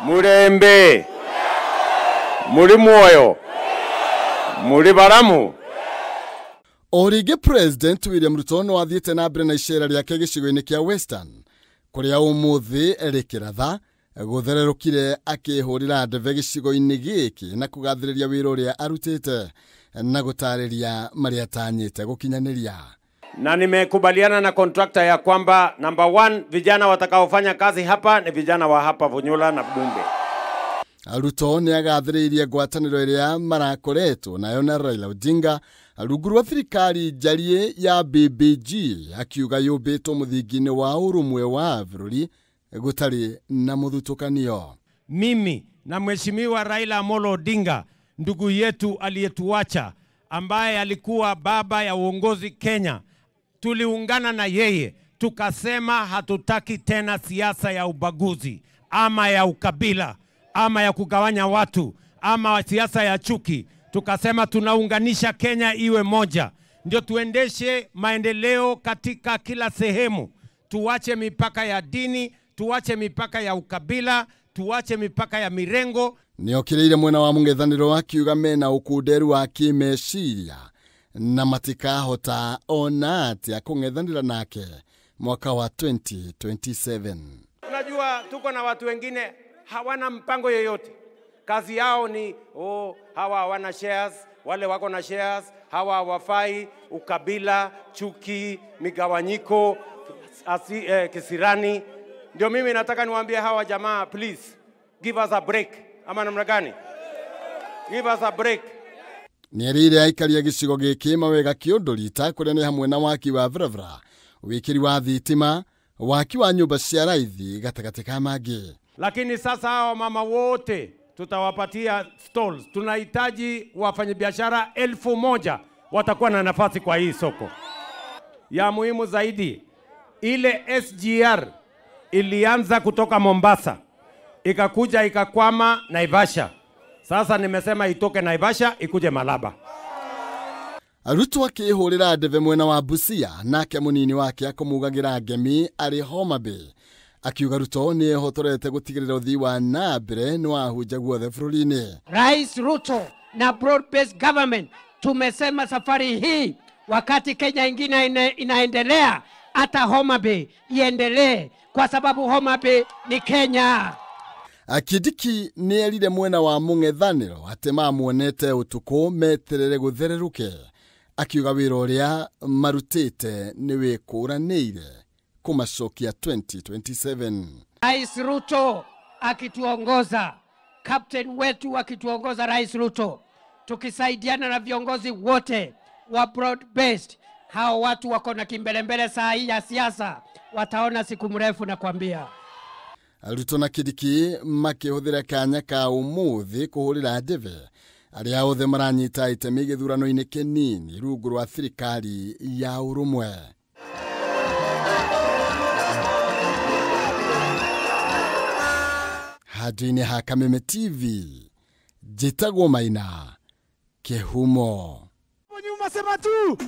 Murembe. Muri muoyo. Muri baramu. Orige President William Ruto no athiete na mbere na icera riake gicigo-ini kia Western kuria umuthi erekeratha guthererukire akihurira ndeve gicigo-ini giki na kugathiriria wira uria arutite na gutariria maria atanyite gukinyaniria. Na nimekubaliana na contractor ya kwamba number 1 vijana watakaofanya kazi hapa ni vijana wa hapa Bunyula na Bumbe. Ruto ni agathiririe ngwataniro iria marakoretwo nayo na Raila Odinga rungu rwa thirikari njarie ya BBG akiuga yubitwo muthingine wa urumwe wa bururi gutari na muthutukanio. Mimi na mheshimiwa Raila Amolo Odinga, ndugu yetu aliyetuacha, ambaye alikuwa baba ya uongozi Kenya, tuliungana na yeye tukasema hatutaki tena siasa ya ubaguzi ama ya ukabila ama ya kugawanya watu ama siasa ya chuki. Tukasema tunaunganisha Kenya iwe moja, ndio tuendeshe maendeleo katika kila sehemu. Tuache mipaka ya dini, tuache mipaka ya ukabila, tuache mipaka ya mirengo. Niokireire mwena wa mung'ethaniro akiuga mena ukuderu wa kimeciria na matikahota ona atia kung'ethanira nake mwaka wa 2027. Unajua tuko na watu wengine hawana mpango yoyote. Kazi yao ni hawa hawana shares, wale wako na shares, hawa hawafai, ukabila, chuki, migawanyiko, kisirani. Ndio mimi nataka niwaambie hawa jamaa, please give us a break. Ama namna gani? Give us a break. Nierire aikaria gicigo giki mawega kiundurita kuria ni hamwe na waki wa vravra, wikiri wa thitima, waki wa nyumba cia raithi gatagati ka mangi. Lakini sasa hao mama wote tutawapatia stalls. Tunahitaji wafanyabiashara 1000 watakuwa na nafasi kwa hii soko. Ya muhimu zaidi, ile SGR ilianza kutoka Mombasa, ikakuja ikakwama Naivasha. Sasa nimesema itoke Naivasha ikuje Malaba. Ruto akihurira ndeve mwena wa Busia nake munini wake akumugagira ngemi ari Homa Bay. Akiuga Ruto ni ehotorete gutigirira uthii wa nambere ni wahunja guothe bururi-ini. Rais Ruto na broad-based government tumesema safari hii wakati Kenya ingine inaendelea, hata Homa Bay iendelee kwa sababu Homa Bay ni Kenya. Akidiki ni erire mwena wa mung'ethaniro ati mamuonete utuku meterere guthereruke. Akiuga wira uria marutite ni wikuranire kumacokia 2027. Rais Ruto akituongoza, captain wetu akituongoza Rais Ruto, tukisaidiana na viongozi wote wa broad based, hao watu wako na kimbelembele saa hii ya siasa, wataona siku mrefu na kuambia. Ruto na Kidiki makihuthira kanya ka umuthi kuhurira ndeve aria othe maranyita itemi githurano-ini kinini rungu rwa thirikari ya urumwe. Hadini ha Kameme TV, Jitagwo Maina, Kehumo. Nyuma sema tu.